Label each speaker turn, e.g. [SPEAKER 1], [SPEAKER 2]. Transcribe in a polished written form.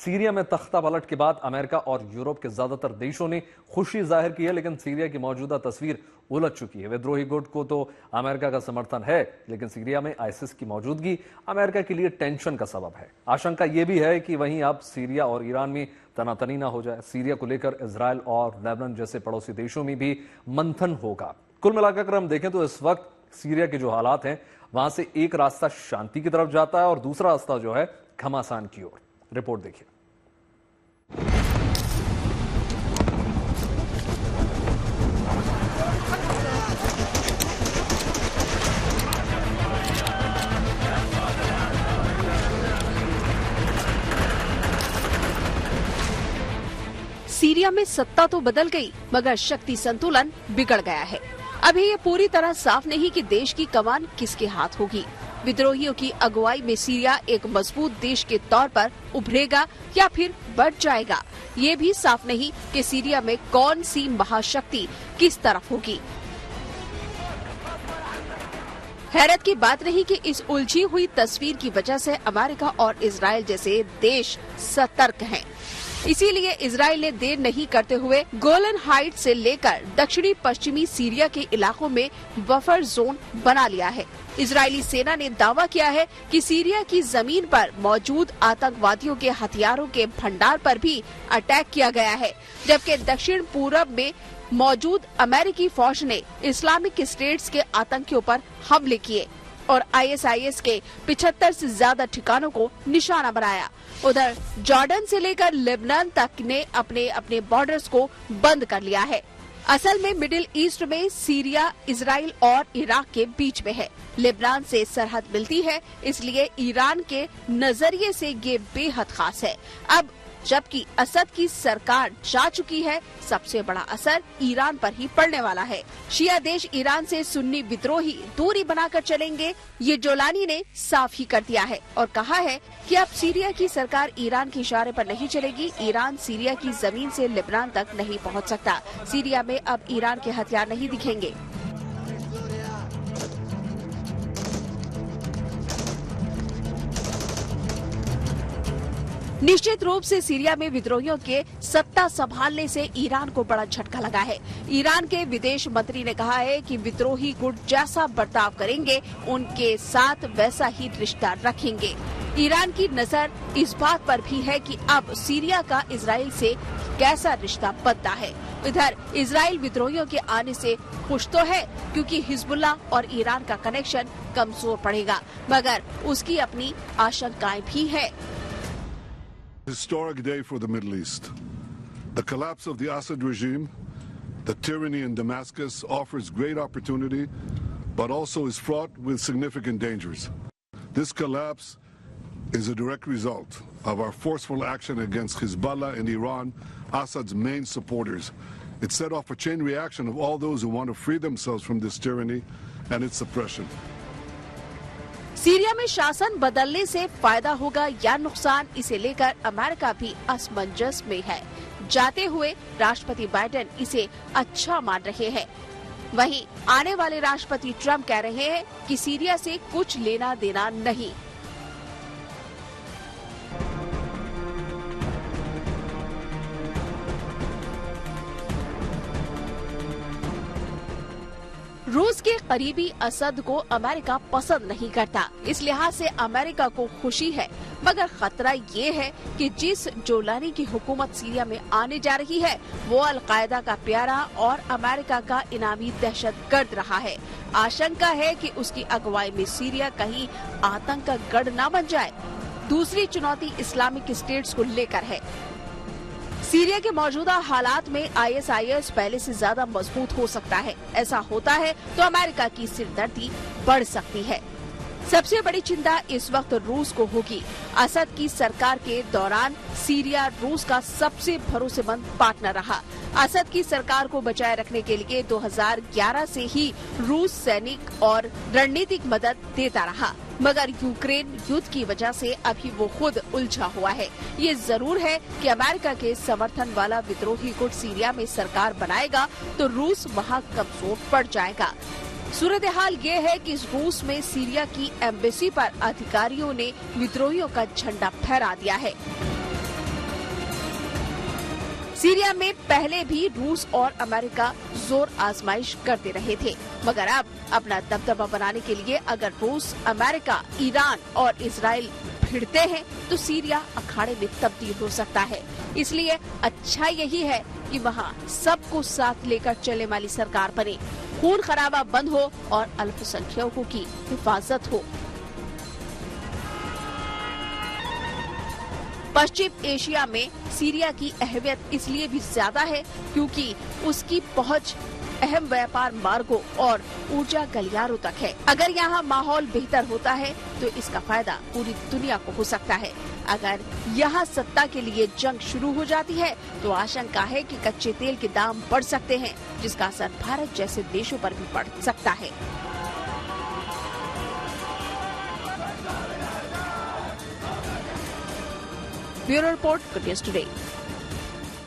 [SPEAKER 1] Syria में तख्ता पलट के बाद अमेरिका और यूरोप के ज्यादातर देशों ने खुशी जाहिर की है, लेकिन सीरिया की मौजूदा तस्वीर उलझ चुकी है। विद्रोही गुट को तो अमेरिका का समर्थन है, लेकिन सीरिया में आईसिस की मौजूदगी अमेरिका के लिए टेंशन का सबब है। आशंका यह भी है कि वहीं अब सीरिया और ईरान में तनातनी ना हो जाए। सीरिया को लेकर इजराइल और लेबनान जैसे पड़ोसी देशों में भी मंथन होगा। कुल मिलाकर हम देखें तो इस वक्त सीरिया के जो हालात हैं, वहां से एक रास्ता शांति की तरफ जाता है और दूसरा रास्ता जो है घमासान की ओर। रिपोर्ट देखिए।
[SPEAKER 2] सीरिया में सत्ता तो बदल गई, मगर शक्ति संतुलन बिगड़ गया है। अभी ये पूरी तरह साफ नहीं कि देश की कमान किसके हाथ होगी। विद्रोहियों की अगुवाई में सीरिया एक मजबूत देश के तौर पर उभरेगा या फिर बढ़ जाएगा। ये भी साफ नहीं कि सीरिया में कौन सी महाशक्ति किस तरफ होगी। हैरत की बात नहीं कि इस उलझी हुई तस्वीर की वजह से अमेरिका और इजराइल जैसे देश सतर्क हैं। इसीलिए इजराइल ने देर नहीं करते हुए गोलन हाइट से लेकर दक्षिणी पश्चिमी सीरिया के इलाकों में बफर जोन बना लिया है। इजरायली सेना ने दावा किया है कि सीरिया की जमीन पर मौजूद आतंकवादियों के हथियारों के भंडार पर भी अटैक किया गया है, जबकि दक्षिण पूर्व में मौजूद अमेरिकी फौज ने इस्लामिक स्टेट्स के आतंकियों पर हमले किए और ISIS के 75 से ज्यादा ठिकानों को निशाना बनाया। उधर जॉर्डन से लेकर लेबनान तक ने अपने अपने बॉर्डर्स को बंद कर लिया है। असल में मिडिल ईस्ट में सीरिया, इजराइल और इराक के बीच में है। लेबनान से सरहद मिलती है, इसलिए ईरान के नजरिए से ये बेहद खास है। अब जबकि असद की सरकार जा चुकी है, सबसे बड़ा असर ईरान पर ही पड़ने वाला है। शिया देश ईरान से सुन्नी विद्रोही दूरी बनाकर चलेंगे, ये जोलानी ने साफ ही कर दिया है और कहा है कि अब सीरिया की सरकार ईरान के इशारे पर नहीं चलेगी। ईरान सीरिया की जमीन से लेबनान तक नहीं पहुंच सकता। सीरिया में अब ईरान के हथियार नहीं दिखेंगे। निश्चित रूप से सीरिया में विद्रोहियों के सत्ता संभालने से ईरान को बड़ा झटका लगा है। ईरान के विदेश मंत्री ने कहा है कि विद्रोही गुट जैसा बर्ताव करेंगे, उनके साथ वैसा ही रिश्ता रखेंगे। ईरान की नजर इस बात पर भी है कि अब सीरिया का इजराइल से कैसा रिश्ता बनता है। इधर इजराइल विद्रोहियों के आने से खुश तो है, क्योंकि हिजबुल्लाह और ईरान का कनेक्शन कमजोर पड़ेगा, मगर उसकी अपनी आशंकाएं भी है।
[SPEAKER 3] Historic day for the Middle East. The collapse of the Assad regime, the tyranny in Damascus offers great opportunity, but also is fraught with significant dangers. This collapse is a direct result of our forceful action against Hezbollah and Iran, Assad's main supporters. It set off a chain reaction of all those who want to free themselves from this tyranny and its suppression.
[SPEAKER 2] Syria में शासन बदलने से फायदा होगा या नुकसान, इसे लेकर अमेरिका भी असमंजस में है। जाते हुए राष्ट्रपति बाइडेन इसे अच्छा मान रहे हैं, वहीं आने वाले राष्ट्रपति ट्रंप कह रहे हैं कि सीरिया से कुछ लेना देना नहीं। रूस के करीबी असद को अमेरिका पसंद नहीं करता, इस लिहाज से अमेरिका को खुशी है, मगर खतरा ये है कि जिस जोलानी की हुकूमत सीरिया में आने जा रही है, वो अल-कायदा का प्यारा और अमेरिका का इनामी दहशतगर्द रहा है। आशंका है कि उसकी अगुवाई में सीरिया कहीं आतंक का गढ़ न बन जाए। दूसरी चुनौती इस्लामिक स्टेट्स को लेकर है। सीरिया के मौजूदा हालात में ISIS पहले से ज्यादा मजबूत हो सकता है। ऐसा होता है तो अमेरिका की सिरदर्दी बढ़ सकती है। सबसे बड़ी चिंता इस वक्त रूस को होगी। असद की सरकार के दौरान सीरिया रूस का सबसे भरोसेमंद पार्टनर रहा। असद की सरकार को बचाए रखने के लिए 2011 से ही रूस सैनिक और रणनीतिक मदद देता रहा, मगर यूक्रेन युद्ध की वजह से अभी वो खुद उलझा हुआ है। ये जरूर है कि अमेरिका के समर्थन वाला विद्रोही गुट सीरिया में सरकार बनाएगा तो रूस वहाँ कमजोर पड़ जाएगा। सूरत हाल ये है कि रूस में सीरिया की एम्बेसी पर अधिकारियों ने विद्रोहियों का झंडा फहरा दिया है। सीरिया में पहले भी रूस और अमेरिका जोर आजमाइश करते रहे थे, मगर अब अपना दबदबा बनाने के लिए अगर रूस, अमेरिका, ईरान और इजराइल भिड़ते हैं तो सीरिया अखाड़े में तब्दील हो सकता है। इसलिए अच्छा यही है कि वहाँ सबको साथ लेकर चलने वाली सरकार बने, खून खराबा बंद हो और अल्पसंख्यकों की हिफाजत हो। पश्चिम एशिया में सीरिया की अहमियत इसलिए भी ज्यादा है क्योंकि उसकी पहुंच अहम व्यापार मार्गों और ऊर्जा गलियारों तक है। अगर यहाँ माहौल बेहतर होता है तो इसका फायदा पूरी दुनिया को हो सकता है। अगर यहाँ सत्ता के लिए जंग शुरू हो जाती है तो आशंका है कि कच्चे तेल के दाम बढ़ सकते हैं, जिसका असर भारत जैसे देशों पर भी पड़ सकता है। Bureau report, good news today.